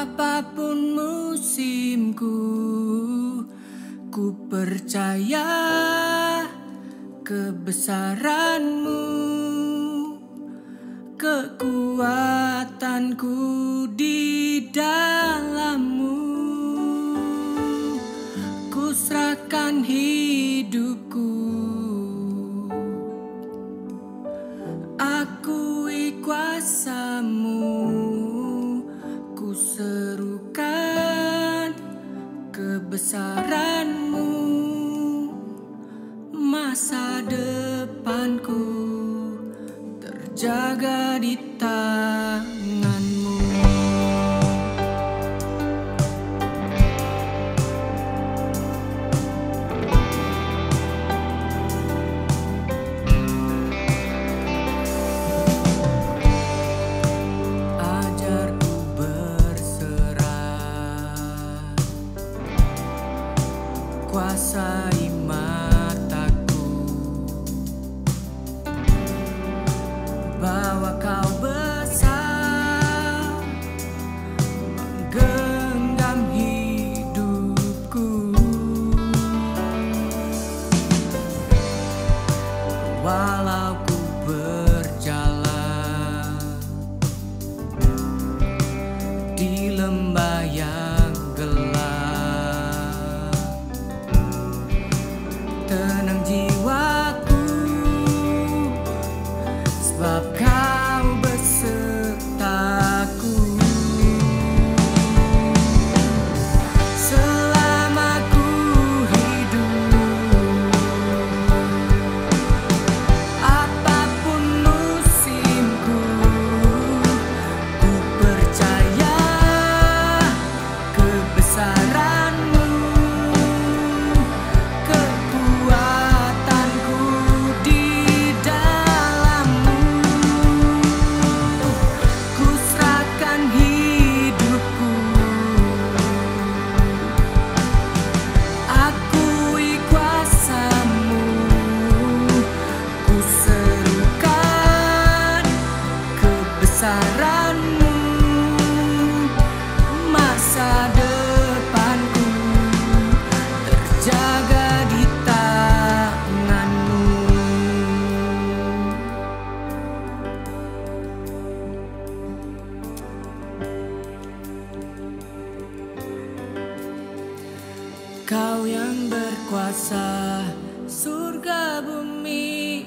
Apapun musimku, ku percaya kebesaran-Mu, kekuatanku di dalam-Mu. Ku serahkan hidupku, akui kuasa-Mu. Ku serukan kebesaran-Mu, masa depanku terjaga di tangan-Mu. Ajarku berserah, kuasai mataku, bahwa Kau besar, menggenggam hidupku. Walau ku berjalan di lembah yang gelap, tenang jiwaku, sebab Kau besertaku. Selama ku hidup, apapun musimku, ku percaya kebesaran-Mu, kekuatanku di dalam-Mu. Ku serahkan hidupku, akui kuasa-Mu. Ku serukan kebesaran-Mu, masa depanku terjaga di tangan-Mu. Kau yang berkuasa surga bumi,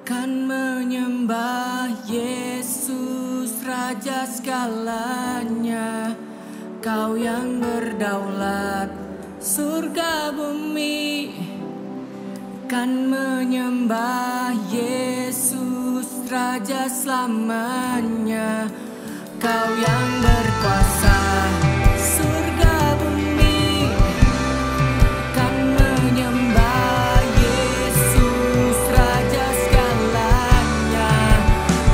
kan menyembah Yesus Raja segalanya. Kau yang berdaulat surga bumi, kan menyembah Yesus Raja selamanya. Kau yang berkuasa surga bumi, kan menyembah Yesus Raja segalanya.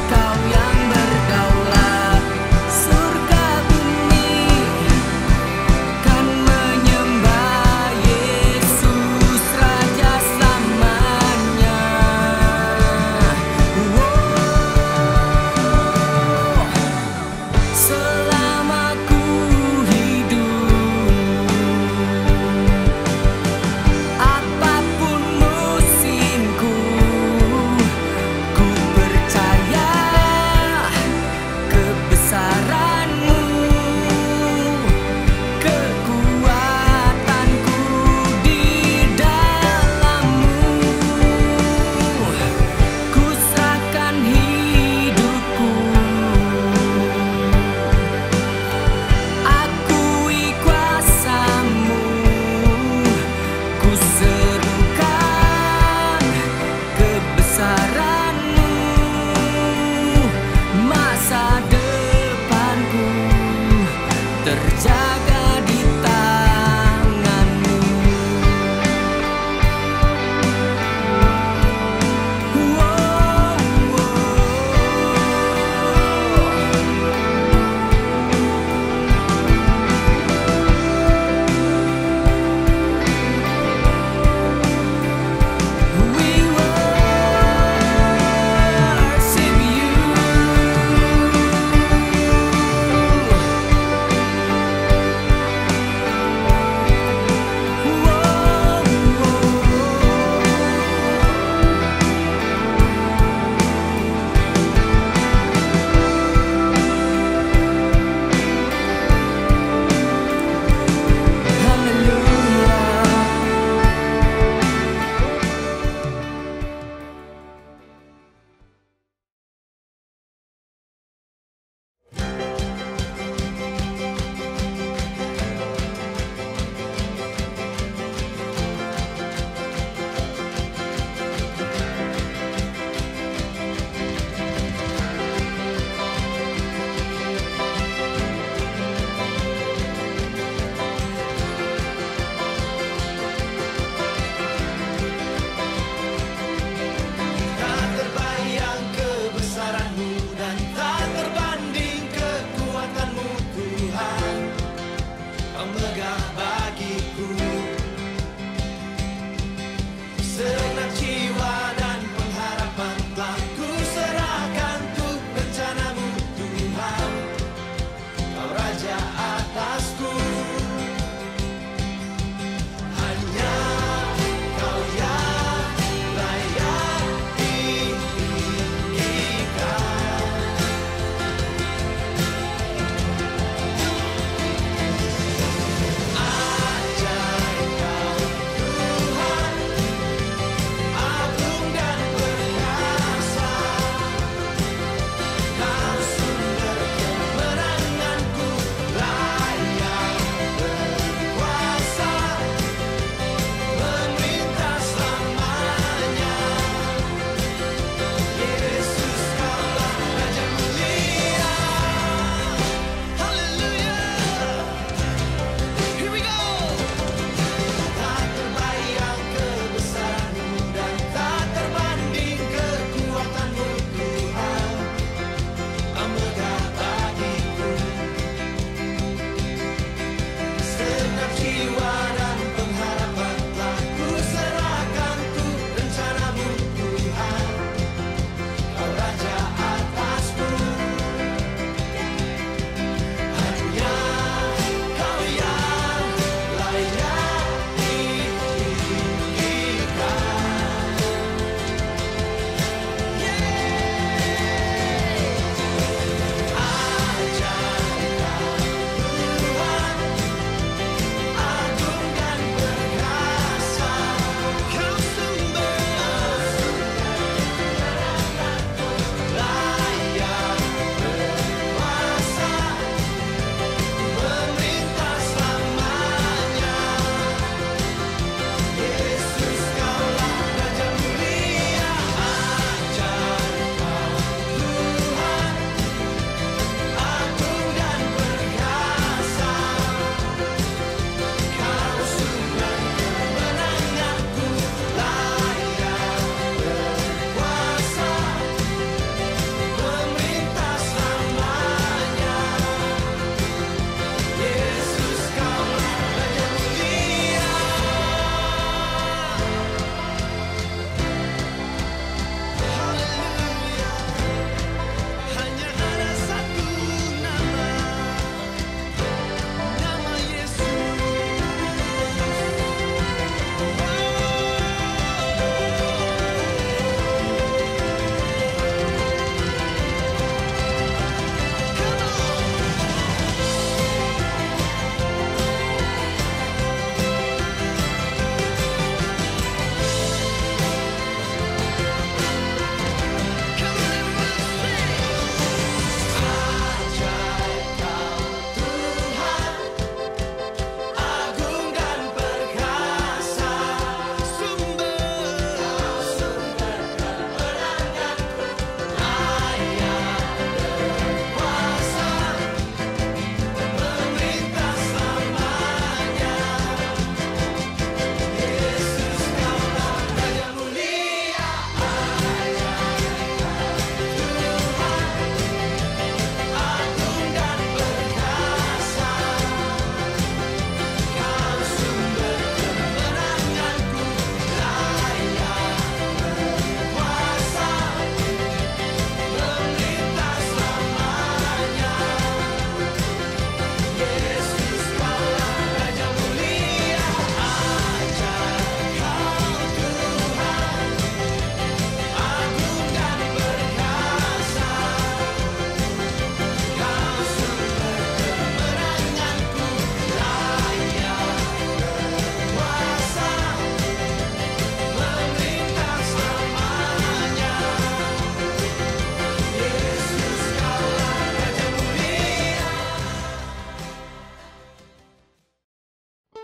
Kau yang berdaulat surga bumi, kan menyembah Yesus Raja selamanya. Selama ku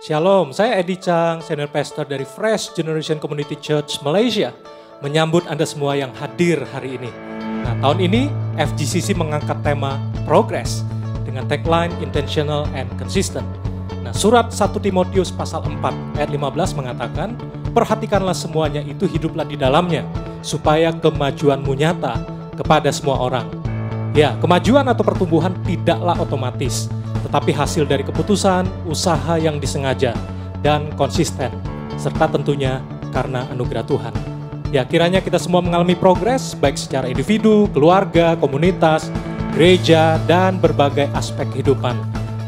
Shalom, saya Edi Chang, Senior Pastor dari Fresh Generation Community Church Malaysia. Menyambut Anda semua yang hadir hari ini. Nah, tahun ini FGCC mengangkat tema Progress dengan tagline Intentional and Consistent. Nah, surat 1 Timotius pasal 4 ayat 15 mengatakan, perhatikanlah semuanya itu, hiduplah di dalamnya, supaya kemajuanmu nyata kepada semua orang. Ya, kemajuan atau pertumbuhan tidaklah otomatis, tetapi hasil dari keputusan, usaha yang disengaja, dan konsisten, serta tentunya karena anugerah Tuhan. Ya, kiranya kita semua mengalami progres, baik secara individu, keluarga, komunitas, gereja, dan berbagai aspek kehidupan.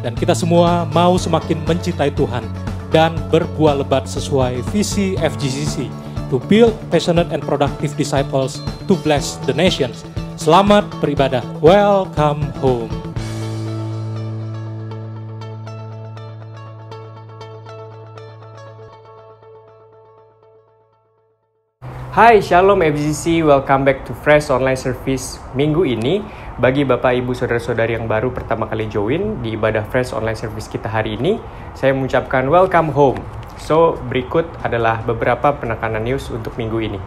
Dan kita semua mau semakin mencintai Tuhan, dan berbuah lebat sesuai visi FGCC, to build passionate and productive disciples to bless the nations. Selamat beribadah. Welcome home. Hai, Shalom FGCC, welcome back to Fresh Online Service. Minggu ini, bagi Bapak Ibu Saudara-saudari yang baru pertama kali join di ibadah Fresh Online Service kita hari ini, saya mengucapkan welcome home. So, berikut adalah beberapa penekanan news untuk minggu ini.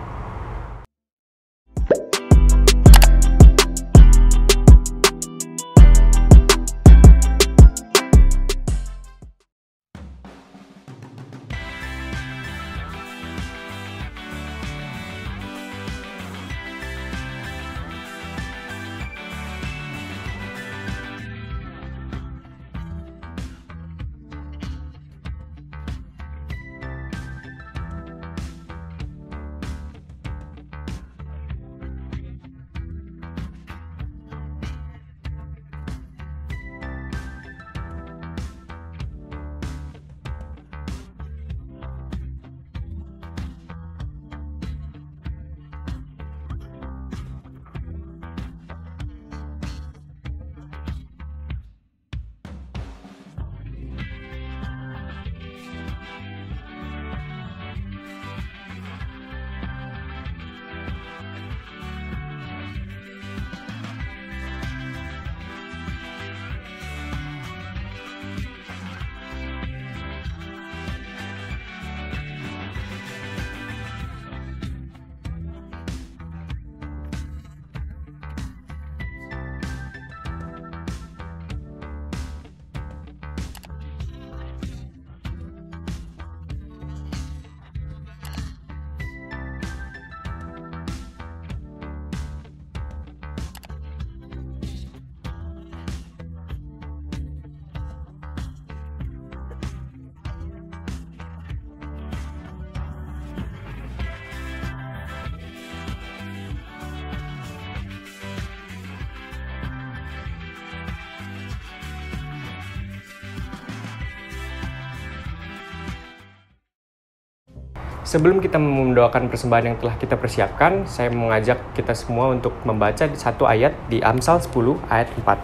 Sebelum kita mendoakan persembahan yang telah kita persiapkan, saya mengajak kita semua untuk membaca satu ayat di Amsal 10 ayat 4.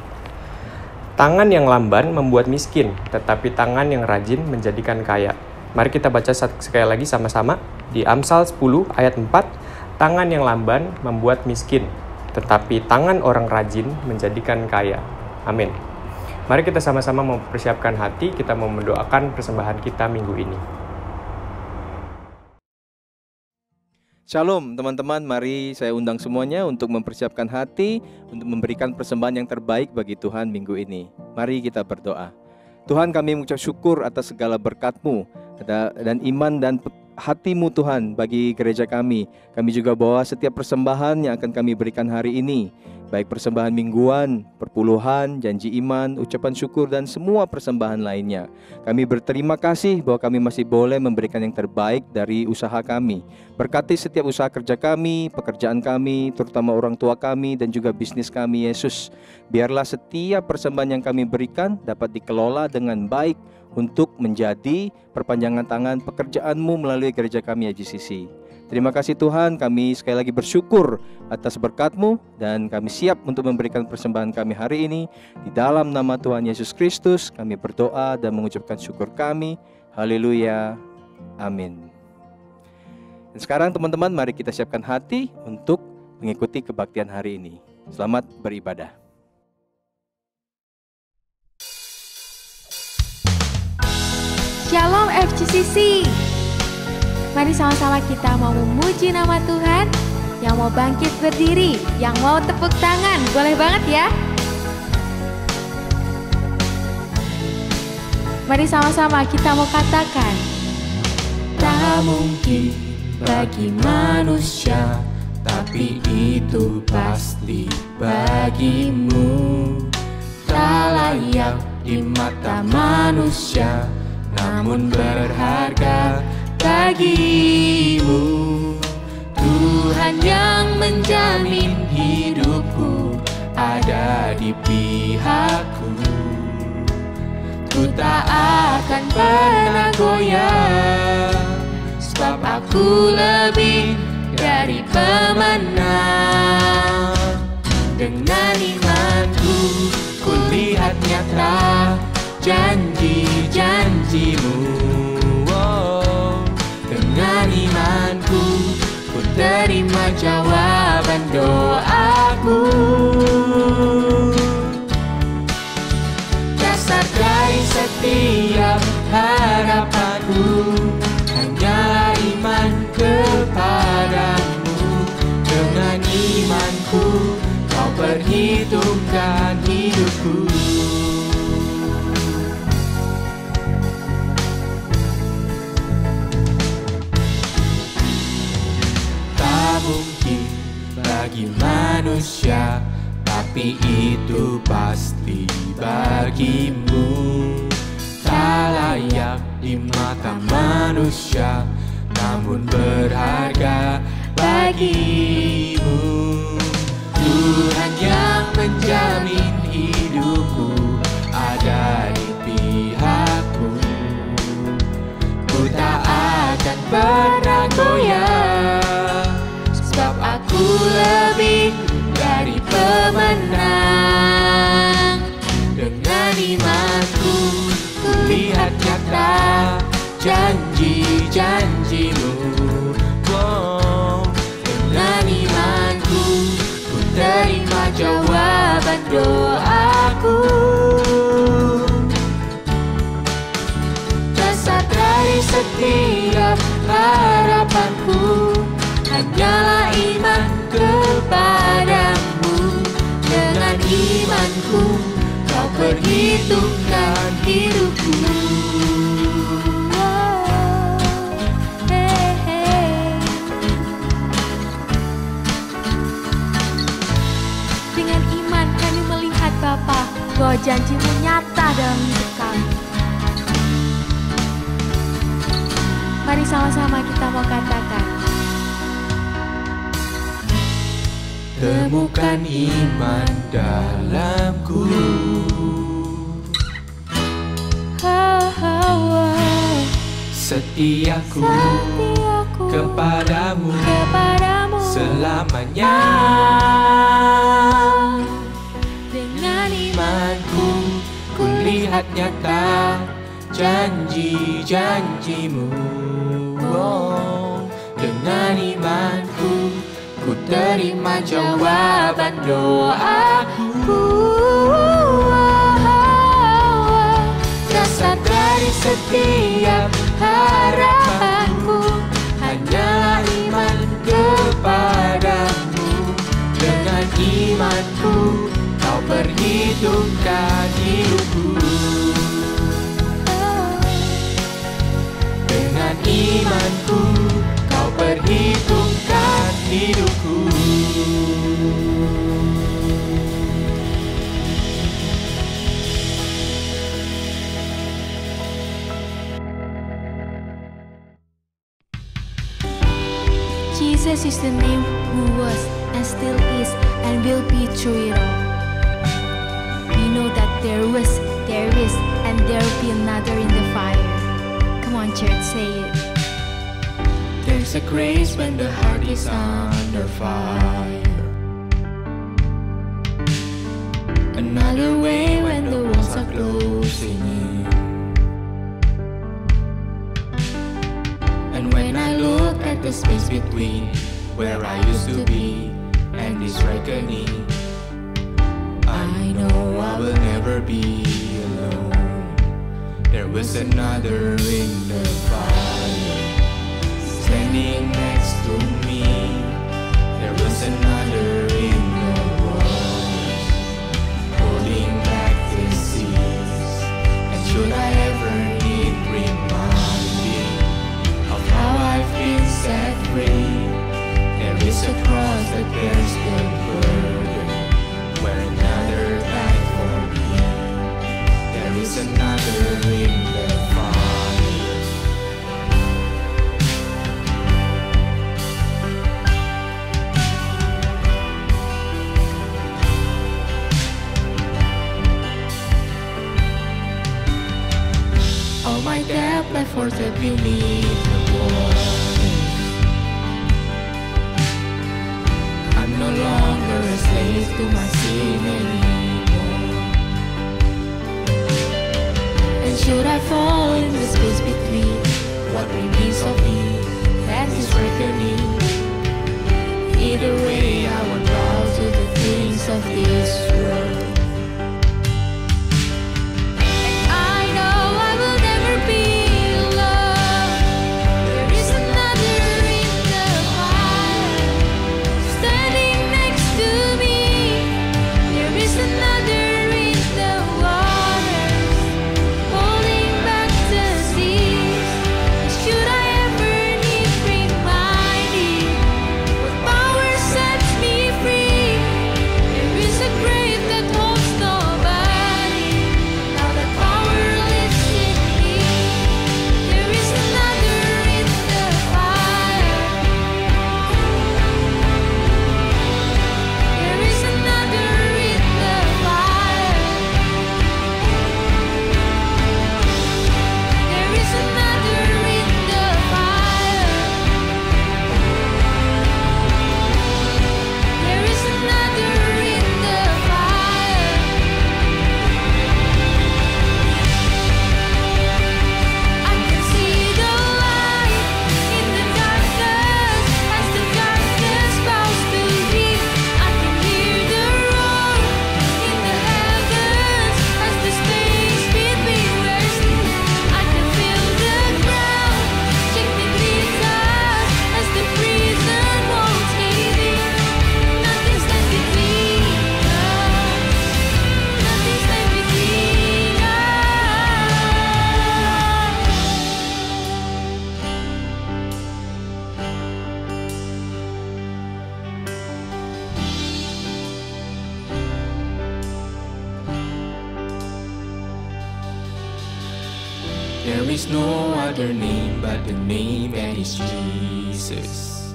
Tangan yang lamban membuat miskin, tetapi tangan yang rajin menjadikan kaya. Mari kita baca sekali lagi sama-sama di Amsal 10 ayat 4. Tangan yang lamban membuat miskin, tetapi tangan orang rajin menjadikan kaya. Amin. Mari kita sama-sama mempersiapkan hati, kita mau mendoakan persembahan kita minggu ini. Shalom teman-teman, mari saya undang semuanya untuk mempersiapkan hati, untuk memberikan persembahan yang terbaik bagi Tuhan minggu ini. Mari kita berdoa. Tuhan, kami mengucap syukur atas segala berkat-Mu dan iman dan hati-Mu Tuhan bagi gereja kami. Kami juga bawa setiap persembahan yang akan kami berikan hari ini, baik persembahan mingguan, perpuluhan, janji iman, ucapan syukur, dan semua persembahan lainnya. Kami berterima kasih bahwa kami masih boleh memberikan yang terbaik dari usaha kami. Berkati setiap usaha kerja kami, pekerjaan kami, terutama orang tua kami, dan juga bisnis kami, Yesus. Biarlah setiap persembahan yang kami berikan dapat dikelola dengan baik untuk menjadi perpanjangan tangan pekerjaan-Mu melalui gereja kami, FGCC. Terima kasih Tuhan, kami sekali lagi bersyukur atas berkat-Mu dan kami siap untuk memberikan persembahan kami hari ini. Di dalam nama Tuhan Yesus Kristus kami berdoa dan mengucapkan syukur kami. Haleluya. Amin. Dan sekarang teman-teman, mari kita siapkan hati untuk mengikuti kebaktian hari ini. Selamat beribadah. Shalom FGCC. Mari sama-sama kita mau memuji nama Tuhan. Yang mau bangkit berdiri, yang mau tepuk tangan, boleh banget ya. Mari sama-sama kita mau katakan, tak mungkin bagi manusia, tapi itu pasti bagimu. Tak layak di mata manusia, namun berharga bagimu. Tuhan yang menjamin hidupku ada di pihakku. Ku tak akan pernah goyah, sebab aku lebih dari pemenang. Dengan imanku ku lihat nyata janji-janjimu. Dengan imanku ku terima jawaban doaku. Dasar dari setiap harapanku hanyalah iman kepadamu. Dengan imanku kau perhitungkan hidupku. Mungkin bagi manusia, tapi itu pasti bagimu. Tak layak di mata manusia, namun berharga bagimu. Tuhan yang menjamin hidupku ada di pihakku. Ku tak akan pernah goyah, sebab aku lebih dari pemenang. Dengan imanku ku lihat nyata janji-janjimu. Dengan imanku ku terima jawaban doaku. Dasar dari setiap harapanku hanyalah iman kepadamu. Dengan imanku kau perhitungkan hidupku. Dengan iman kami melihat Bapa bahwa janjimu nyata dalam hidup kami. Mari sama-sama kita mau katakan, temukan iman dalamku. Setiaku kepadamu selamanya. Dengan imanku ku lihat nyata janji-janjimu. Dengan imanku ku terima jawaban doaku. Dasar dari setiap harapanku hanyalah iman kepadamu. Dengan imanku kau perhitungkan hidupku. Dengan imanku kau perhitungkan hidupku. Jesus is the name who was and still is and will be through it all. We know that there is, and there will be another in the fire. Come on, church, say it. There's a grace when the heart is under fire. Another way when the walls are closing in. And when I look at the space between where I used to be and this reckoning, I know I will never be alone. There There was another in the fire, standing next to me. There was another in the waters, holding back the seas. And should I ever need reminding of how I've been set free, there is a cross that bears the burden, where another died for me. There is another in the fire. All my debt left for the beneath the water. I'm no longer a slave to my sin anymore. And should I fall in the space between what remains of me and this reckoning, either way I won't bow to the things of this world. I know I will never be alone. There is another in the fire, standing next to me. There is another in the waters, holding back the seas. And should I ever need reminding, what power sets me free? There is a grave that holds nobody. Now that power lives in me. There is another in the fire. There is another in the fire. There is another in the fire. There is another in the fire. I can see the light in the darkness as the darkness bows to me. I can hear the roar in the heavens as the space between wears thin. I can feel the ground shake beneath us as the prison walls cave in. Nothing stands between us. Nothing stands between us. There is no other name but the name that is Jesus.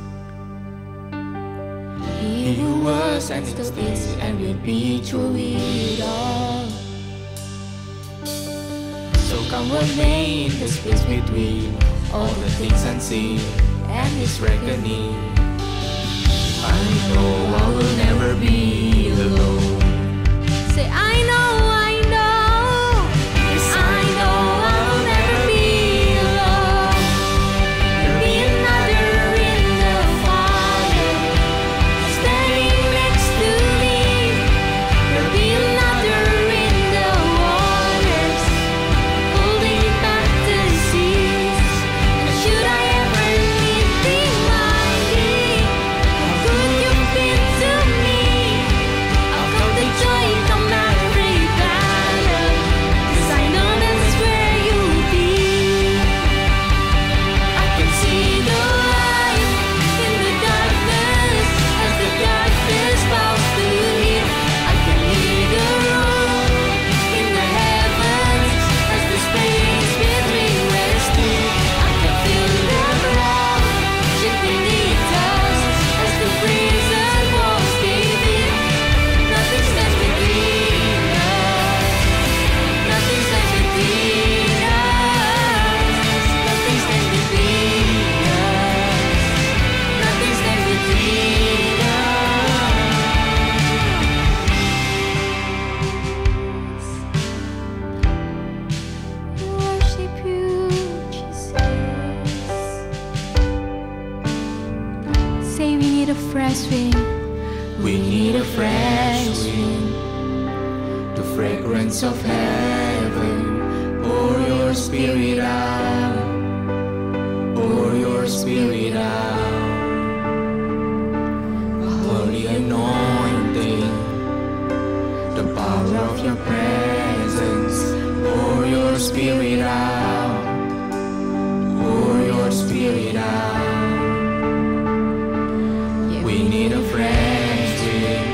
He who was and still is and will be through it all. So come what may in the space between all the things unseen and this reckoning, I know I will never be alone. Say I know, I know. Yes, I know I will never be alone. There'll be another in the fire, standing next to me. There'll be another in the waters, holding back the seas. And should I ever need reminding how good you've been to me, I'll come the joy come every battle, 'cause I know that's where you'll be. I can see the light in the darkness as the darkness bows to me. I can hear the roar in the heavens as the space between wears thin. I can feel the ground shake beneath us as the prison walls cave in. Nothing stands between us. Nothing stands between us. Nothing stands between us. Nothing stands between us. We worship you, Jesus. Say we need a fresh wind. We need a fresh wind. The fragrance of heaven. Pour your spirit out. Pour your spirit out. We need a fresh wind,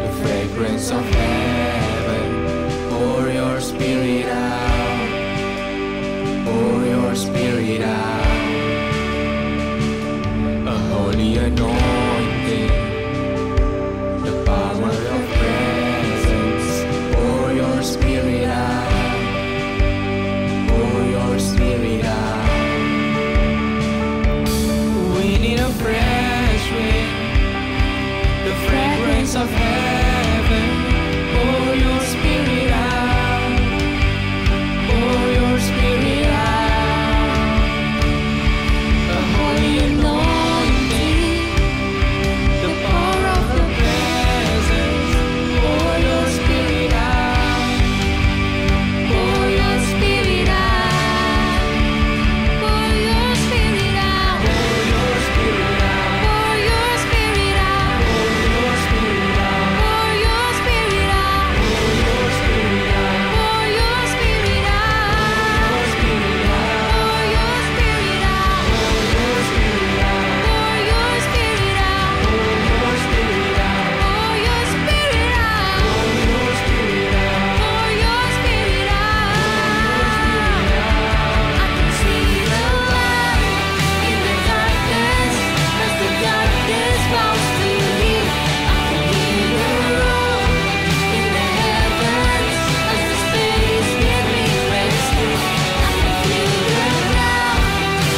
the fragrance of heaven. Pour your spirit out. Pour your spirit out. A holy anointing, the power of presence. Pour your spirit out. Pour your spirit out. We need a fresh wind, the fragrance of heaven. Pour your spirit out. Pour your spirit out. A holy anointing, the power of the presence. Pour your spirit out. Pour your spirit out. Pour your spirit out. Pour your spirit out. Pour your spirit out. Pour your spirit out. Pour your spirit out. Pour your spirit out. Pour your spirit out. Your spirit out. Pour your spirit out. Your spirit out. Pour your spirit out. Your spirit out. Pour your spirit out. Your spirit out. Pour your spirit out. I can see the light in the darkness as the darkness falls to me. I can hear the roar in the heavens as the space between resting. I can feel the ground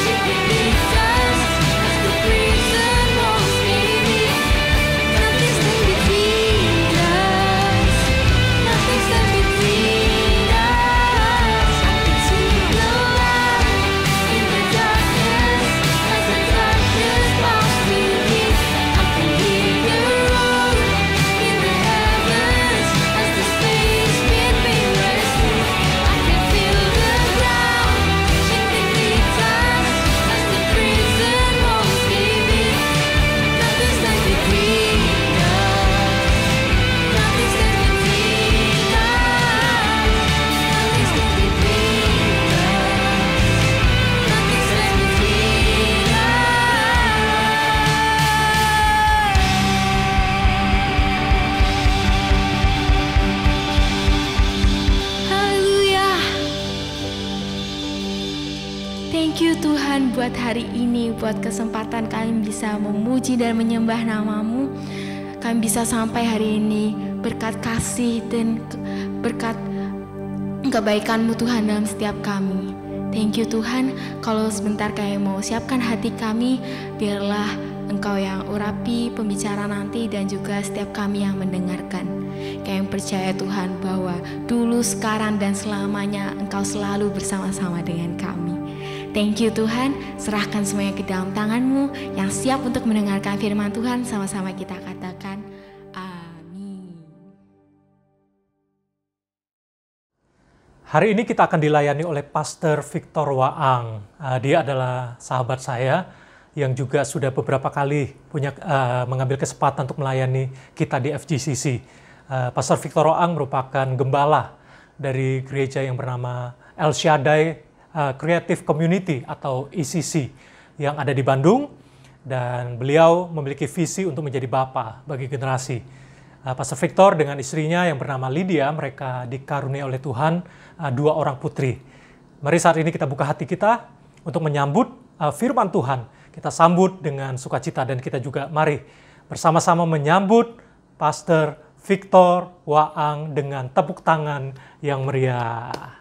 shaking beneath us as the prison walls me. Nothing stands between us. Nothing stands between us. I can see the light in the darkness as the darkness falls to me. I can hear the roar in the heavens as the space between resting. I can feel the ground shaking beneath us as the prison walls me. Nothing stands between us. Nothing stands between us. Nothing stands between us. Nothing stands between us. Haleluya. Thank you Tuhan buat hari ini, buat kesempatan kami bisa memuji dan menyembah nama-Mu. Kami bisa sampai hari ini berkat kasih dan berkat kebaikan-Mu Tuhan dalam setiap kami. Thank you Tuhan, kalau sebentar kami mau siapkan hati kami, biarlah Engkau yang urapi pembicara nanti dan juga setiap kami yang mendengarkan. Kami percaya Tuhan bahwa dulu, sekarang, dan selamanya Engkau selalu bersama-sama dengan kami. Thank you Tuhan, serahkan semuanya ke dalam tangan-Mu yang siap untuk mendengarkan firman Tuhan. Sama-sama kita katakan amin. Hari ini kita akan dilayani oleh Pastor Victor Waang. Dia adalah sahabat saya yang juga sudah beberapa kali mengambil kesempatan untuk melayani kita di FGCC. Pastor Victor Waang merupakan gembala dari gereja yang bernama El Shaddai Creative Community atau ECC yang ada di Bandung, dan beliau memiliki visi untuk menjadi bapa bagi generasi. Pastor Victor dengan istrinya yang bernama Lydia, mereka dikaruniai oleh Tuhan 2 orang putri. Mari saat ini kita buka hati kita untuk menyambut firman Tuhan. Kita sambut dengan sukacita dan kita juga mari bersama-sama menyambut Pastor Victor Waang dengan tepuk tangan yang meriah.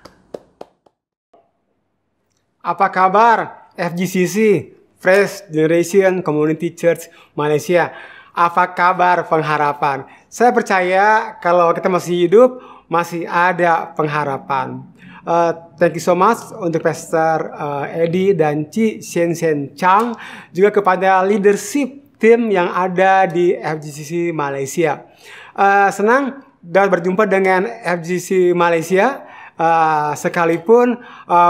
Apa kabar FGCC, Fresh Generation Community Church Malaysia? Apa kabar pengharapan? Saya percaya kalau kita masih hidup, masih ada pengharapan. Thank you so much untuk Pastor Eddie dan Ci Shen Chang, juga kepada leadership tim yang ada di FGCC Malaysia. Senang dapat berjumpa dengan FGCC Malaysia sekalipun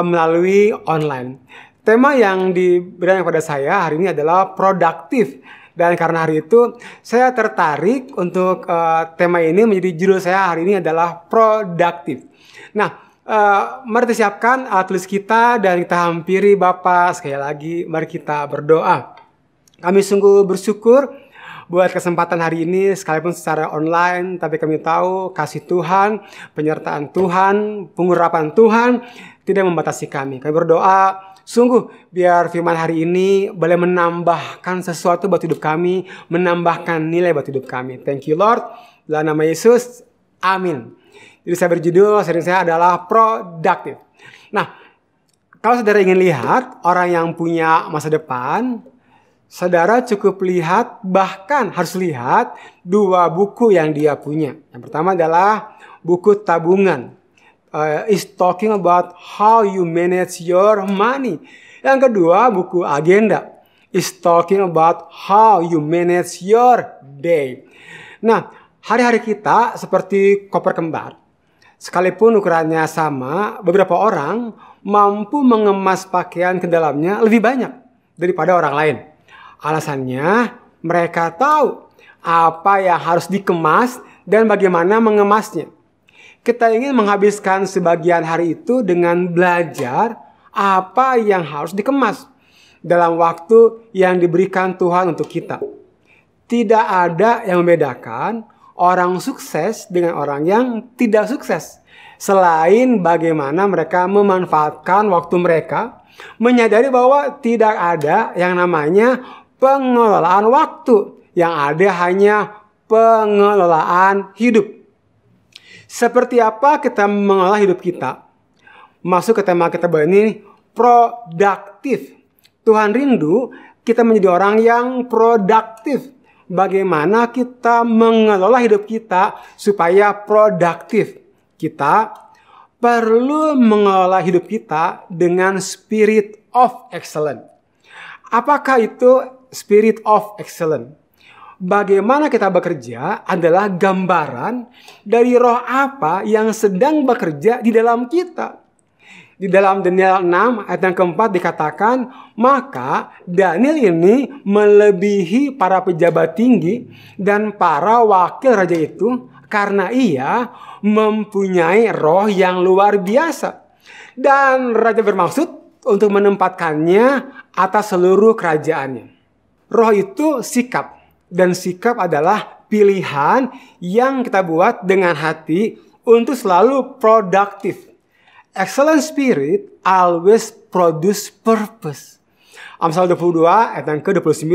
melalui online. Tema yang diberikan kepada saya hari ini adalah produktif. Dan karena hari itu saya tertarik untuk tema ini menjadi judul saya hari ini adalah produktif. Nah, Mari kita siapkan alat tulis kita dan kita hampiri Bapa. Sekali lagi mari kita berdoa. Kami sungguh bersyukur buat kesempatan hari ini sekalipun secara online, tapi kami tahu kasih Tuhan, penyertaan Tuhan, pengurapan Tuhan tidak membatasi kami. Kami berdoa sungguh biar firman hari ini boleh menambahkan sesuatu buat hidup kami, menambahkan nilai buat hidup kami. Thank you Lord. Dalam nama Yesus, amin. Jadi saya berjudul, seri saya adalah produktif. Nah, kalau saudara ingin lihat orang yang punya masa depan, saudara cukup lihat, bahkan harus lihat 2 buku yang dia punya. Yang pertama adalah buku tabungan. Is talking about how you manage your money. Yang kedua, buku agenda. Is talking about how you manage your day. Nah, hari-hari kita seperti koper kembar. Sekalipun ukurannya sama, beberapa orang mampu mengemas pakaian ke dalamnya lebih banyak daripada orang lain. Alasannya, mereka tahu apa yang harus dikemas dan bagaimana mengemasnya. Kita ingin menghabiskan sebagian hari itu dengan belajar apa yang harus dikemas dalam waktu yang diberikan Tuhan untuk kita. Tidak ada yang membedakan orang sukses dengan orang yang tidak sukses. Selain bagaimana mereka memanfaatkan waktu mereka, menyadari bahwa tidak ada yang namanya pengelolaan waktu. Yang ada hanya pengelolaan hidup. Seperti apa kita mengelola hidup kita? Masuk ke tema kita ini, produktif. Tuhan rindu kita menjadi orang yang produktif. Bagaimana kita mengelola hidup kita supaya produktif. Kita perlu mengelola hidup kita dengan spirit of excellence. Apakah itu spirit of excellence? Bagaimana kita bekerja adalah gambaran dari roh apa yang sedang bekerja di dalam kita. Di dalam Daniel 6 ayat yang keempat dikatakan, maka Daniel ini melebihi para pejabat tinggi dan para wakil raja itu karena ia mempunyai roh yang luar biasa. Dan raja bermaksud untuk menempatkannya atas seluruh kerajaannya. Roh itu sikap, dan sikap adalah pilihan yang kita buat dengan hati untuk selalu produktif. Excellent spirit always produce purpose. Amsal 22 ayat yang ke-29.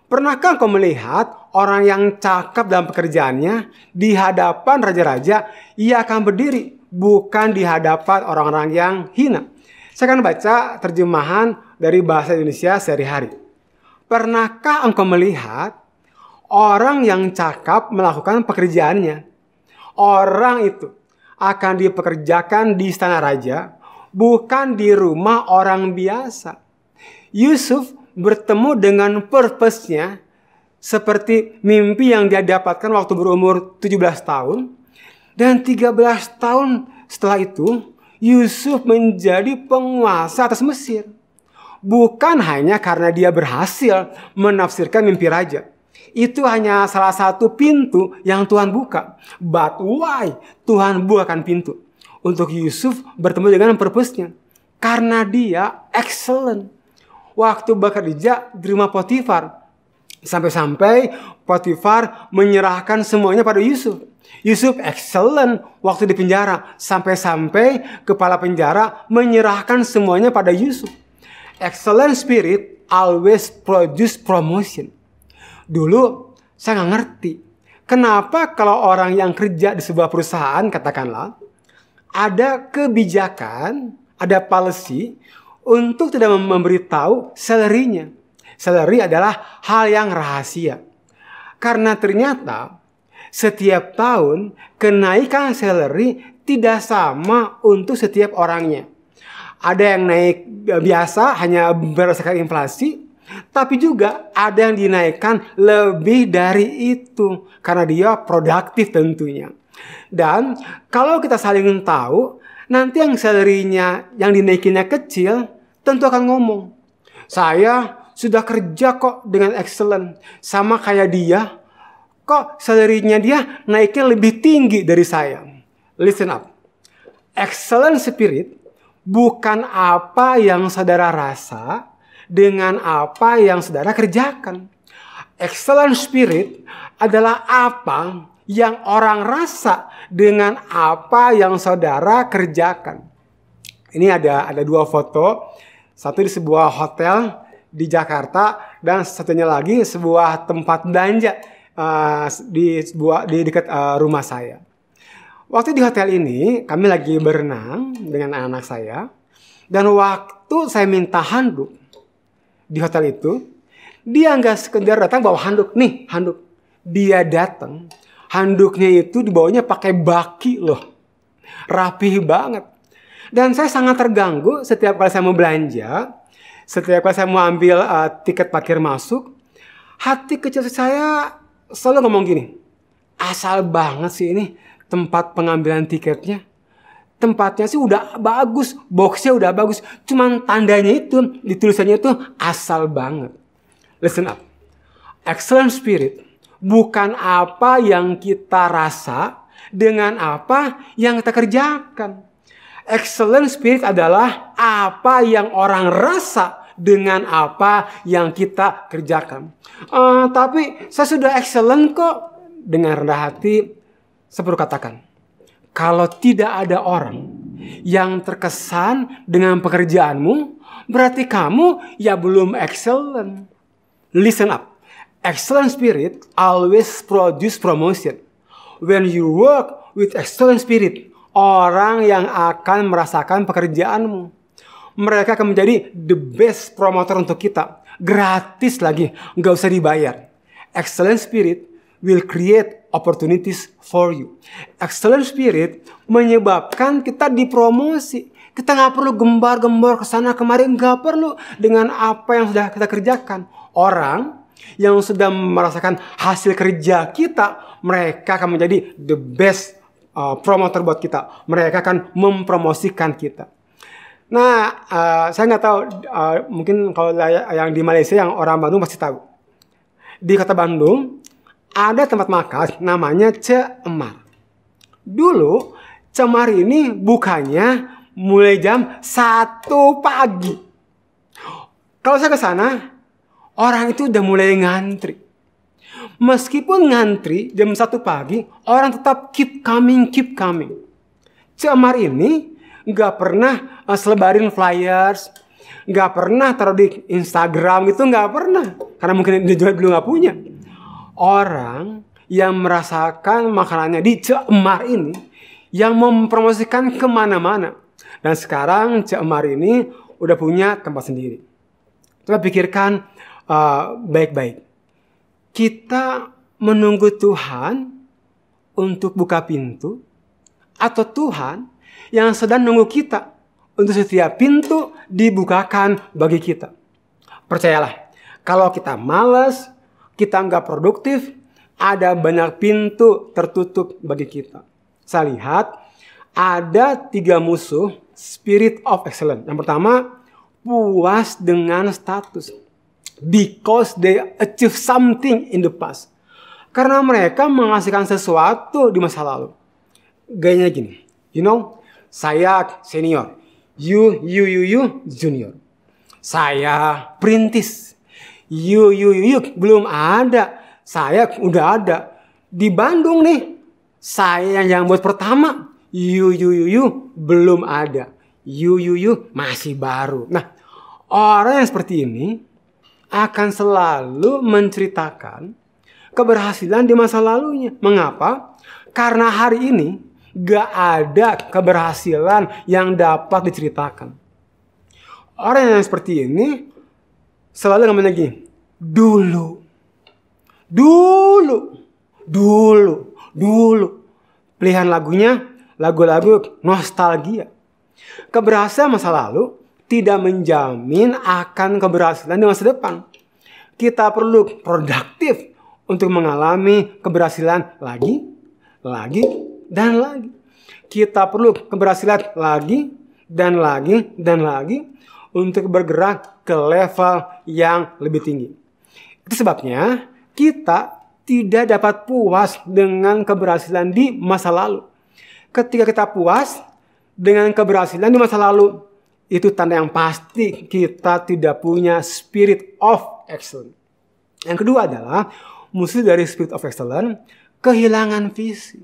Pernahkah kau melihat orang yang cakap dalam pekerjaannya di hadapan raja-raja, ia akan berdiri, bukan di hadapan orang-orang yang hina. Saya akan baca terjemahan dari bahasa Indonesia sehari-hari. Pernahkah engkau melihat orang yang cakap melakukan pekerjaannya? Orang itu akan dipekerjakan di istana raja, bukan di rumah orang biasa. Yusuf bertemu dengan purpose-nya seperti mimpi yang dia dapatkan waktu berumur 17 tahun. Dan 13 tahun setelah itu, Yusuf menjadi penguasa atas Mesir. Bukan hanya karena dia berhasil menafsirkan mimpi raja. Itu hanya salah satu pintu yang Tuhan buka. But why Tuhan bukakan pintu? Untuk Yusuf bertemu dengan purpose-nya. Karena dia excellent. Waktu bekerja di rumah Potifar. Sampai-sampai Potifar menyerahkan semuanya pada Yusuf. Yusuf excellent waktu di penjara. Sampai-sampai kepala penjara menyerahkan semuanya pada Yusuf. Excellent spirit always produce promotion. Dulu saya nggak ngerti. Kenapa kalau orang yang kerja di sebuah perusahaan, katakanlah, ada kebijakan, ada policy untuk tidak memberitahu salary-nya. Salary adalah hal yang rahasia. Karena ternyata setiap tahun kenaikan salary tidak sama untuk setiap orangnya. Ada yang naik biasa hanya berdasarkan inflasi. Tapi juga ada yang dinaikkan lebih dari itu. Karena dia produktif tentunya. Dan kalau kita saling tahu, nanti yang salary-nya yang dinaikinnya kecil, tentu akan ngomong, saya sudah kerja kok dengan excellent. Sama kayak dia, kok salary-nya dia naiknya lebih tinggi dari saya. Listen up. Excellent spirit bukan apa yang saudara rasa dengan apa yang saudara kerjakan. Excellent spirit adalah apa yang orang rasa dengan apa yang saudara kerjakan. Ini ada dua foto. Satu di sebuah hotel di Jakarta dan satunya lagi sebuah tempat belanja di dekat rumah saya. Waktu di hotel ini kami lagi berenang dengan anak saya, dan waktu saya minta handuk di hotel itu, dia nggak sekedar datang bawa handuk, nih handuk. Dia datang, handuknya itu dibawanya pakai baki loh, rapih banget. Dan saya sangat terganggu setiap kali saya mau belanja, setiap kali saya mau ambil tiket parkir masuk, hati kecil saya selalu ngomong gini, asal banget sih ini tempat pengambilan tiketnya. Tempatnya sih udah bagus, boxnya udah bagus, cuman tandanya itu, ditulisannya itu asal banget. Listen up. Excellent spirit bukan apa yang kita rasa dengan apa yang kita kerjakan. Excellent spirit adalah apa yang orang rasa dengan apa yang kita kerjakan. Tapi saya sudah excellent kok. Dengan rendah hati, saya perlu katakan, kalau tidak ada orang yang terkesan dengan pekerjaanmu, berarti kamu ya belum excellent. Listen up. Excellent spirit always produce promotion. When you work with excellent spirit, orang yang akan merasakan pekerjaanmu, mereka akan menjadi the best promoter untuk kita. Gratis lagi, nggak usah dibayar. Excellent spirit will create opportunities for you. Excellent spirit menyebabkan kita dipromosi. Kita nggak perlu gembar-gembor ke sana kemari, nggak perlu dengan apa yang sudah kita kerjakan. Orang yang sudah merasakan hasil kerja kita, mereka akan menjadi the best promoter buat kita. Mereka akan mempromosikan kita. Nah, saya nggak tahu, mungkin kalau yang di Malaysia yang orang Bandung pasti tahu. Di kota Bandung ada tempat makan namanya Cemar. Dulu Cemar ini bukanya mulai jam 1 pagi. Kalau saya ke sana, orang itu udah mulai ngantri. Meskipun ngantri jam 1 pagi, orang tetap keep coming. Cemar ini nggak pernah selebarin flyers, nggak pernah taruh di Instagram gitu, nggak pernah. Karena mungkin dia juga dulu nggak punya. Orang yang merasakan makanannya di Cemar ini, yang mempromosikan kemana-mana. Dan sekarang Cemar ini udah punya tempat sendiri. Coba pikirkan baik-baik. Kita menunggu Tuhan untuk buka pintu, atau Tuhan yang sedang nunggu kita untuk setiap pintu dibukakan bagi kita. Percayalah, kalau kita malas, kita nggak produktif, ada banyak pintu tertutup bagi kita. Saya lihat ada 3 musuh spirit of excellence. Yang pertama, puas dengan status. Because they achieve something in the past. Karena mereka menghasilkan sesuatu di masa lalu. Gayanya gini, saya senior, you junior. Saya perintis, you belum ada, saya udah ada. Di Bandung nih, saya yang buat pertama, you belum ada, you masih baru. Nah, orang yang seperti ini akan selalu menceritakan keberhasilan di masa lalunya. Mengapa? Karena hari ini gak ada keberhasilan yang dapat diceritakan. Orang yang seperti ini selalu ngomong lagi, dulu. Pilihan lagunya lagu-lagu nostalgia. Keberhasilan masa lalu tidak menjamin akan keberhasilan di masa depan. Kita perlu produktif untuk mengalami keberhasilan lagi. Kita perlu keberhasilan lagi untuk bergerak ke level yang lebih tinggi. Itu sebabnya kita tidak dapat puas dengan keberhasilan di masa lalu. Ketika kita puas dengan keberhasilan di masa lalu, itu tanda yang pasti kita tidak punya spirit of excellence. Yang kedua adalah musuh dari spirit of excellence, kehilangan visi.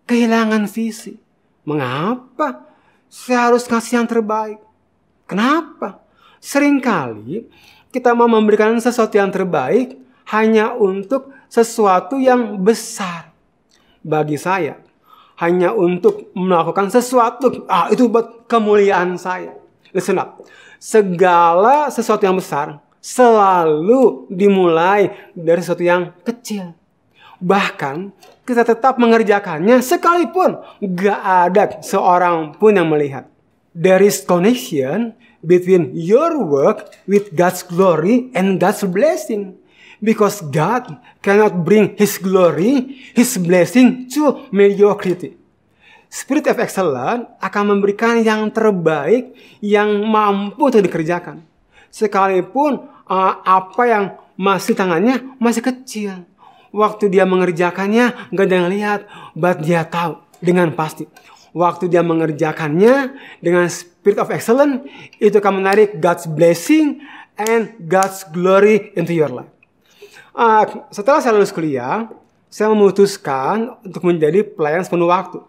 Kehilangan visi. Mengapa? Saya harus kasih yang terbaik. Kenapa? Seringkali kita mau memberikan sesuatu yang terbaik hanya untuk sesuatu yang besar. Bagi saya, hanya untuk melakukan sesuatu, itu buat kemuliaan saya. Listen up. Segala sesuatu yang besar selalu dimulai dari sesuatu yang kecil. Bahkan kita tetap mengerjakannya sekalipun gak ada seorang pun yang melihat. There is connection between your work with God's glory and God's blessing. Because God cannot bring His glory, His blessing to mediocrity. Spirit of excellence akan memberikan yang terbaik yang mampu untuk dikerjakan. Sekalipun apa yang masih tangannya masih kecil. Waktu dia mengerjakannya gak ada yang lihat, but dia tahu dengan pasti. Waktu dia mengerjakannya dengan spirit of excellence, itu akan menarik God's blessing and God's glory into your life. Setelah saya lulus kuliah, saya memutuskan untuk menjadi pelayan sepenuh waktu.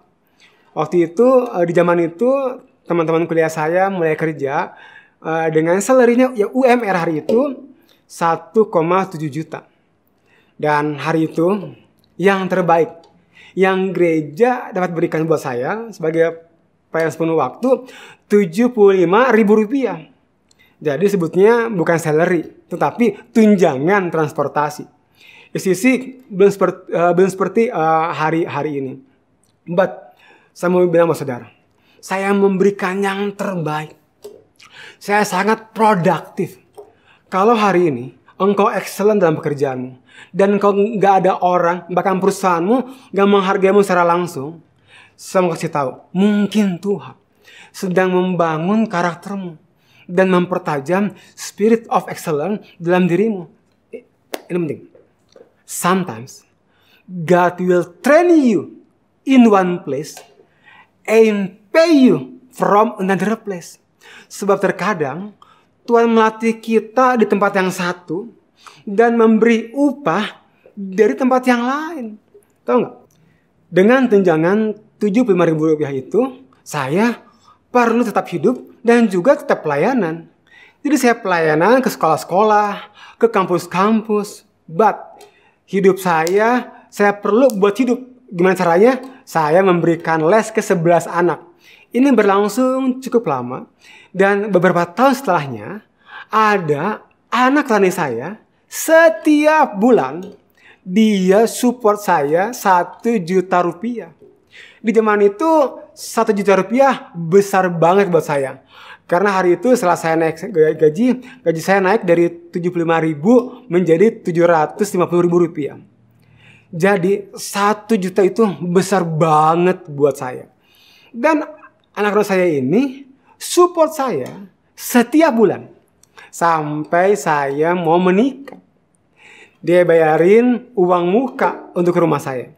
Waktu itu, di zaman itu, teman-teman kuliah saya mulai kerja dengan salary-nya, ya UMR hari itu 1,7 juta. Dan hari itu, yang terbaik yang gereja dapat berikan buat saya sebagai pelayan sepenuh waktu, Rp75.000. Jadi sebutnya bukan salary, tetapi tunjangan transportasi. Sisi belum seperti hari ini. But saya mau bilang sama saudara, saya memberikan yang terbaik. Saya sangat produktif. Kalau hari ini engkau excellent dalam pekerjaanmu, dan engkau gak ada orang, bahkan perusahaanmu gak menghargaimu secara langsung, saya mau kasih tahu, mungkin Tuhan sedang membangun karaktermu dan mempertajam spirit of excellence dalam dirimu. Ini penting. Sometimes God will train you in one place and pay you from another place. Sebab terkadang Tuhan melatih kita di tempat yang satu dan memberi upah dari tempat yang lain. Tahu nggak? Dengan tunjangan Rp75.000 itu, saya perlu tetap hidup dan juga tetap pelayanan. Jadi saya pelayanan ke sekolah-sekolah, ke kampus-kampus. But hidup saya perlu buat hidup. Gimana caranya? Saya memberikan les ke 11 anak. Ini berlangsung cukup lama. Dan beberapa tahun setelahnya, ada anak tani saya, setiap bulan dia support saya Rp1 juta. Di zaman itu Rp1 juta besar banget buat saya. Karena hari itu setelah saya naik gaji saya naik dari Rp75.000 menjadi Rp750.000. Jadi Rp1 juta itu besar banget buat saya. Dan anak-anak saya ini support saya setiap bulan. Sampai saya mau menikah. Dia bayarin uang muka untuk rumah saya.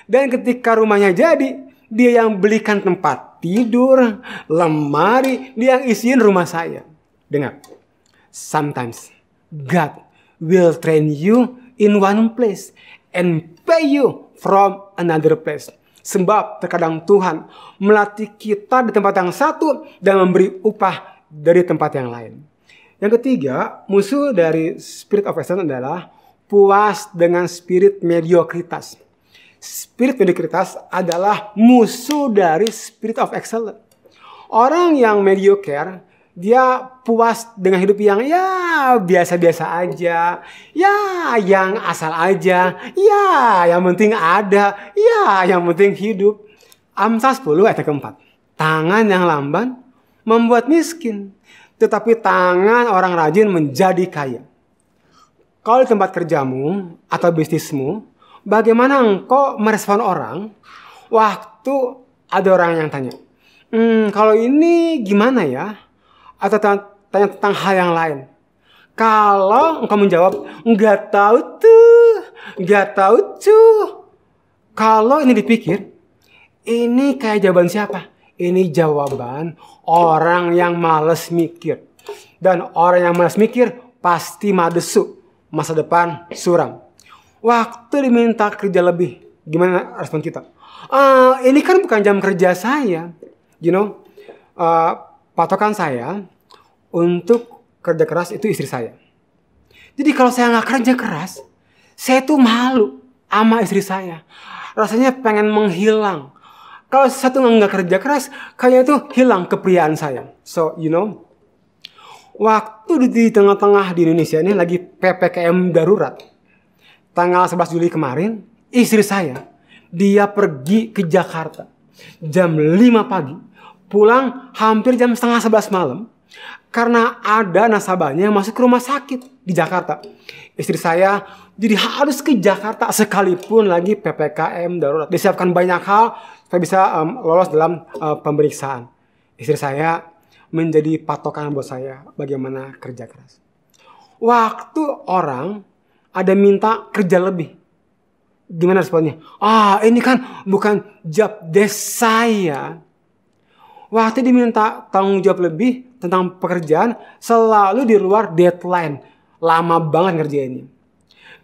Dan ketika rumahnya jadi, dia yang belikan tempat tidur, lemari, dia yang isiin rumah saya. Dengar, sometimes God will train you in one place and pay you from another place. Sebab terkadang Tuhan melatih kita di tempat yang satu dan memberi upah dari tempat yang lain. Yang ketiga, musuh dari spirit of excellence adalah puas dengan spirit mediokritas. Spirit mediokritas adalah musuh dari spirit of excellence. Orang yang mediocre, dia puas dengan hidup yang biasa-biasa aja. Ya, yang asal aja. Ya, yang penting ada. Ya, yang penting hidup. Amsal 10 ayat keempat. Tangan yang lamban membuat miskin, tetapi tangan orang rajin menjadi kaya. Kalau di tempat kerjamu atau bisnismu, bagaimana engkau merespon orang waktu ada orang yang tanya, kalau ini gimana ya? Atau tanya tentang hal yang lain. Kalau engkau menjawab, nggak tahu tuh. Kalau ini dipikir, ini kayak jawaban siapa? Ini jawaban orang yang males mikir. Dan orang yang males mikir pasti madesu. Masa depan suram. Waktu diminta kerja lebih, gimana respon kita? Ini kan bukan jam kerja saya. Patokan saya untuk kerja keras itu istri saya. Jadi kalau saya nggak kerja keras, saya tuh malu sama istri saya. Rasanya pengen menghilang. Kalau satu nggak kerja keras, kayaknya itu hilang kepriaan saya. So, waktu di tengah-tengah di Indonesia ini lagi PPKM darurat. Tanggal 11 Juli kemarin, istri saya, dia pergi ke Jakarta. Jam 5 pagi, pulang hampir jam setengah 11 malam. Karena ada nasabahnya yang masuk ke rumah sakit di Jakarta. Istri saya jadi harus ke Jakarta sekalipun lagi PPKM darurat. Disiapkan banyak hal supaya bisa lolos dalam pemeriksaan. Istri saya menjadi patokan buat saya bagaimana kerja keras. Waktu orang ada minta kerja lebih, gimana responnya? Ini kan bukan job desk saya. Waktu diminta tanggung jawab lebih tentang pekerjaan, selalu di luar deadline. Lama banget ngerjainnya.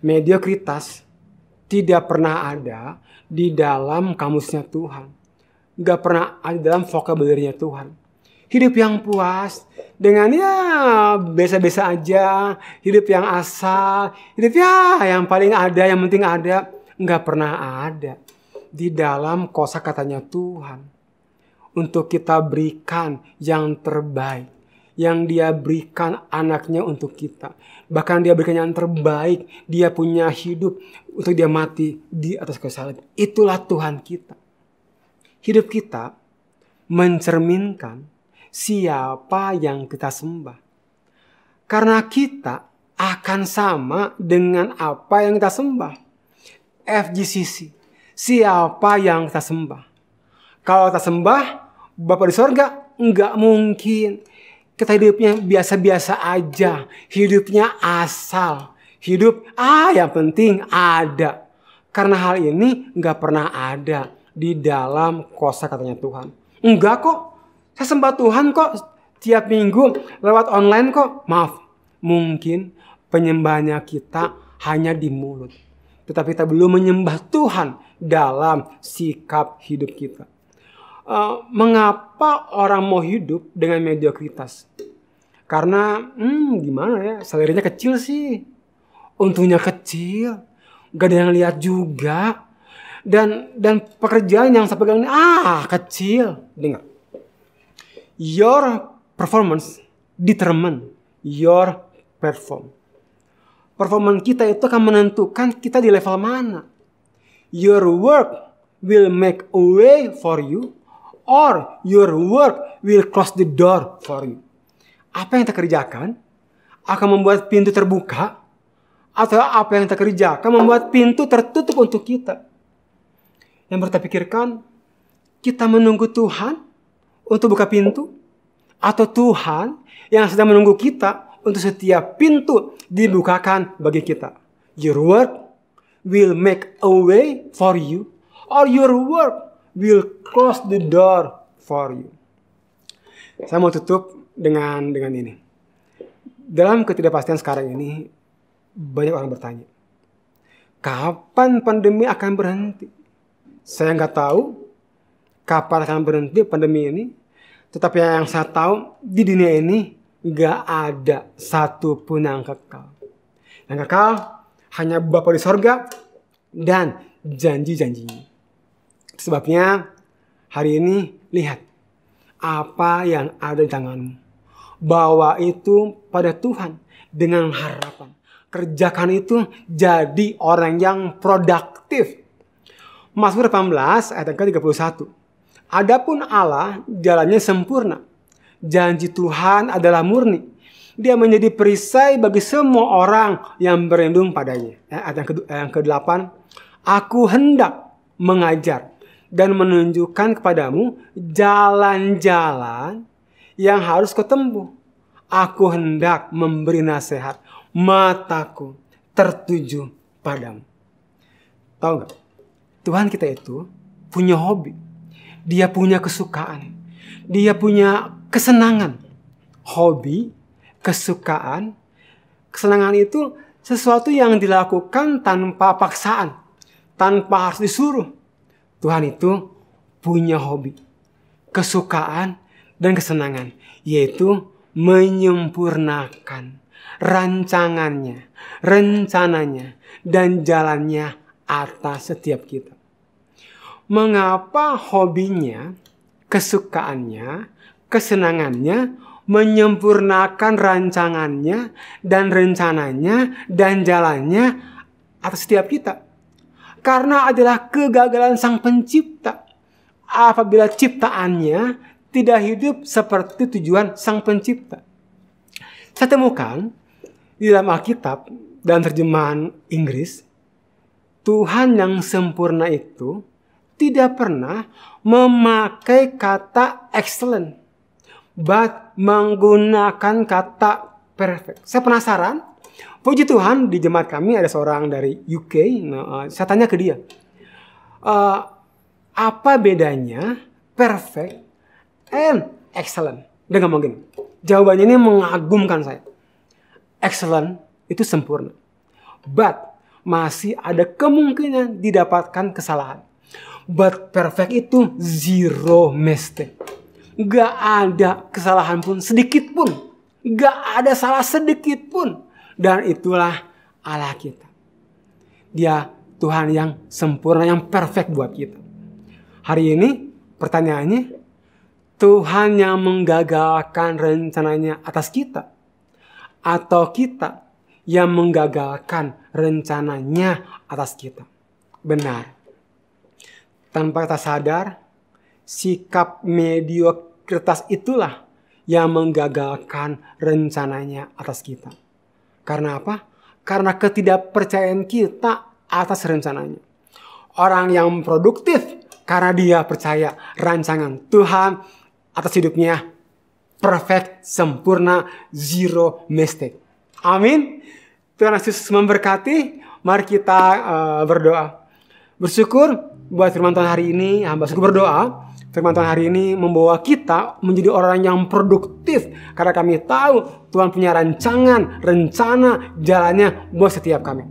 Mediokritas tidak pernah ada di dalam kamusnya Tuhan. Gak pernah ada dalam vocabulary-nya Tuhan. Hidup yang puas dengan biasa-biasa aja. Hidup yang asal. Hidup yang paling ada, yang penting ada. Gak pernah ada di dalam kosakatanya Tuhan. Untuk kita berikan yang terbaik. Yang dia berikan anaknya untuk kita. Bahkan dia berikan yang terbaik. Dia punya hidup untuk dia mati di atas kayu salib. Itulah Tuhan kita. Hidup kita mencerminkan siapa yang kita sembah. Karena kita akan sama dengan apa yang kita sembah. FGCC. Siapa yang kita sembah. Kalau kita sembah Bapa di sorga, enggak mungkin. Kita hidupnya biasa-biasa aja. Hidupnya asal. Hidup, yang penting ada. Karena hal ini enggak pernah ada di dalam kosakatanya Tuhan. Enggak kok. Saya sembah Tuhan kok. Tiap minggu lewat online kok. Maaf. Mungkin penyembahannya kita hanya di mulut. Tetapi kita belum menyembah Tuhan dalam sikap hidup kita. Mengapa orang mau hidup dengan mediokritas? Karena gimana ya, salarinya kecil sih, untungnya kecil, gak ada yang lihat juga, dan pekerjaan yang saya pegang ini kecil. Dengar, your performance determine your perform. Performance kita itu akan menentukan kita di level mana. Your work will make a way for you. Or your work will close the door for you. Apa yang kita kerjakan akan membuat pintu terbuka. Atau apa yang kita kerjakan membuat pintu tertutup untuk kita. Yang kita pikirkan, kita menunggu Tuhan untuk buka pintu. Atau Tuhan yang sedang menunggu kita untuk setiap pintu dibukakan bagi kita. Your work will make a way for you. Or your work will close the door for you. Saya mau tutup dengan ini. Dalam ketidakpastian sekarang ini, banyak orang bertanya, kapan pandemi akan berhenti? Saya nggak tahu kapan akan berhenti pandemi ini. Tetapi yang saya tahu, di dunia ini nggak ada satupun yang kekal. Yang kekal hanya Bapa di sorga dan janji-janjinya. Sebabnya hari ini lihat apa yang ada di tanganmu. Bawa itu pada Tuhan dengan harapan. Kerjakan itu jadi orang yang produktif. Mazmur 18 ayat ke-31. Adapun Allah jalannya sempurna. Janji Tuhan adalah murni. Dia menjadi perisai bagi semua orang yang berlindung padanya. Ayat yang ke-8. Aku hendak mengajar dan menunjukkan kepadamu jalan-jalan yang harus kau tempuh. Aku hendak memberi nasihat. Mataku tertuju padamu. Tahu gak? Tuhan kita itu punya hobi. Dia punya kesukaan. Dia punya kesenangan, hobi, kesukaan. Kesenangan itu sesuatu yang dilakukan tanpa paksaan, tanpa harus disuruh. Tuhan itu punya hobi, kesukaan, dan kesenangan, yaitu menyempurnakan rancangannya, rencananya, dan jalannya atas setiap kita. Mengapa hobinya, kesukaannya, kesenangannya menyempurnakan rancangannya dan rencananya dan jalannya atas setiap kita? Karena adalah kegagalan Sang Pencipta apabila ciptaannya tidak hidup seperti tujuan Sang Pencipta. Saya temukan di dalam Alkitab dalam terjemahan Inggris, Tuhan yang sempurna itu tidak pernah memakai kata excellent, but menggunakan kata perfect. Saya penasaran, puji Tuhan di jemaat kami ada seorang dari UK. Saya tanya ke dia, apa bedanya perfect and excellent? Dia ngomong gini, jawabannya ini mengagumkan saya. Excellent itu sempurna, but masih ada kemungkinan didapatkan kesalahan. But perfect itu zero mistake. Gak ada kesalahan pun sedikit pun. Gak ada salah sedikit pun. Dan itulah Allah kita. Dia Tuhan yang sempurna, yang perfect buat kita. Hari ini pertanyaannya, Tuhan yang menggagalkan rencananya atas kita, atau kita yang menggagalkan rencananya atas kita? Benar. Tanpa kita sadar, sikap mediokritas itulah yang menggagalkan rencananya atas kita. Karena apa? Karena ketidakpercayaan kita atas rencananya. Orang yang produktif karena dia percaya rancangan Tuhan atas hidupnya perfect, sempurna, zero mistake. Amin. Tuhan Yesus memberkati. Mari kita berdoa. Bersyukur buat firman Tuhan hari ini. Hamba syukur berdoa, firman Tuhan hari ini membawa kita menjadi orang yang produktif. Karena kami tahu Tuhan punya rancangan, rencana, jalannya buat setiap kami.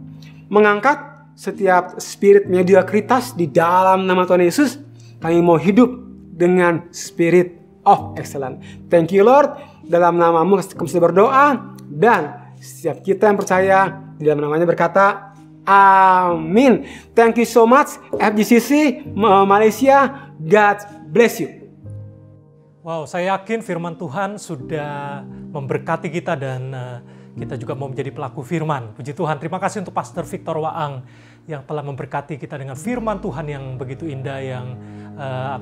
Mengangkat setiap spirit mediokritas di dalam nama Tuhan Yesus. Kami mau hidup dengan spirit of excellence. Thank you Lord. Dalam namamu kami sudah berdoa. Dan setiap kita yang percaya di dalam namanya berkata, amin. Thank you so much FGCC Malaysia. God bless you. Wow, saya yakin firman Tuhan sudah memberkati kita dan kita juga mau menjadi pelaku firman. Puji Tuhan. Terima kasih untuk Pastor Victor Waang yang telah memberkati kita dengan firman Tuhan yang begitu indah, yang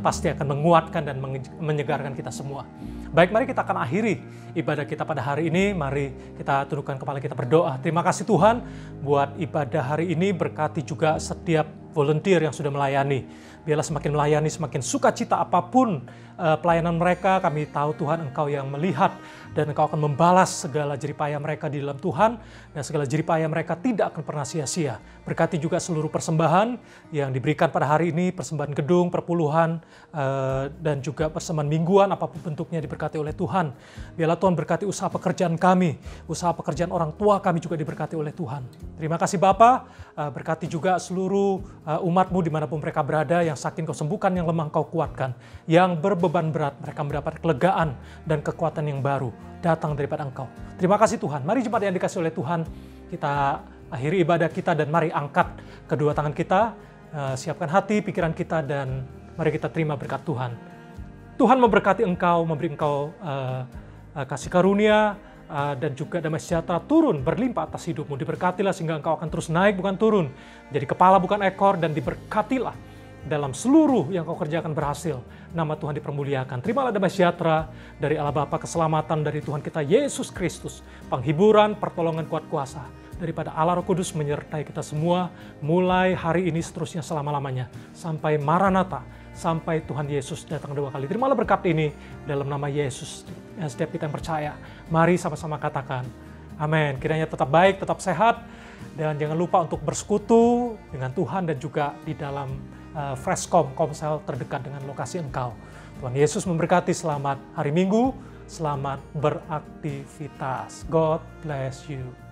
pasti akan menguatkan dan menyegarkan kita semua. Baik, mari kita akan akhiri ibadah kita pada hari ini. Mari kita tundukkan kepala kita berdoa. Terima kasih Tuhan buat ibadah hari ini. Berkati juga setiap volunteer yang sudah melayani. Biarlah semakin melayani, semakin sukacita apapun pelayanan mereka. Kami tahu Tuhan Engkau yang melihat dan Engkau akan membalas segala jeripaya mereka di dalam Tuhan. Dan segala jeripaya mereka tidak akan pernah sia-sia. Berkati juga seluruh persembahan yang diberikan pada hari ini. Persembahan gedung, perpuluhan, dan juga persembahan mingguan apapun bentuknya diberkati oleh Tuhan. Biarlah Tuhan berkati usaha pekerjaan kami. Usaha pekerjaan orang tua kami juga diberkati oleh Tuhan. Terima kasih Bapa. Berkati juga seluruh umat-Mu dimanapun mereka berada. Yang sakit Kau sembuhkan, yang lemah Kau kuatkan. Yang berbeban berat mereka mendapat kelegaan dan kekuatan yang baru datang daripada Engkau. Terima kasih Tuhan. Mari jemaat yang dikasih oleh Tuhan, kita akhiri ibadah kita dan mari angkat kedua tangan kita, siapkan hati, pikiran kita, dan mari kita terima berkat Tuhan. Tuhan memberkati engkau, memberi engkau kasih karunia dan juga damai sejahtera turun berlimpah atas hidupmu. Diberkatilah sehingga engkau akan terus naik bukan turun, jadi kepala bukan ekor, dan diberkatilah dalam seluruh yang kau kerjakan berhasil. Nama Tuhan dipermuliakan. Terimalah damai sejahtera dari Allah Bapa, keselamatan dari Tuhan kita Yesus Kristus, penghiburan, pertolongan, kuat kuasa daripada Allah Roh Kudus menyertai kita semua mulai hari ini seterusnya selama-lamanya sampai Maranatha, sampai Tuhan Yesus datang dua kali. Terimalah berkat ini dalam nama Yesus. Setiap kita yang percaya, mari sama-sama katakan amin. Kiranya tetap baik, tetap sehat, dan jangan lupa untuk bersekutu dengan Tuhan dan juga di dalam Freshcom, komsel terdekat dengan lokasi engkau. Tuhan Yesus memberkati. Selamat hari Minggu, selamat beraktivitas. God bless you.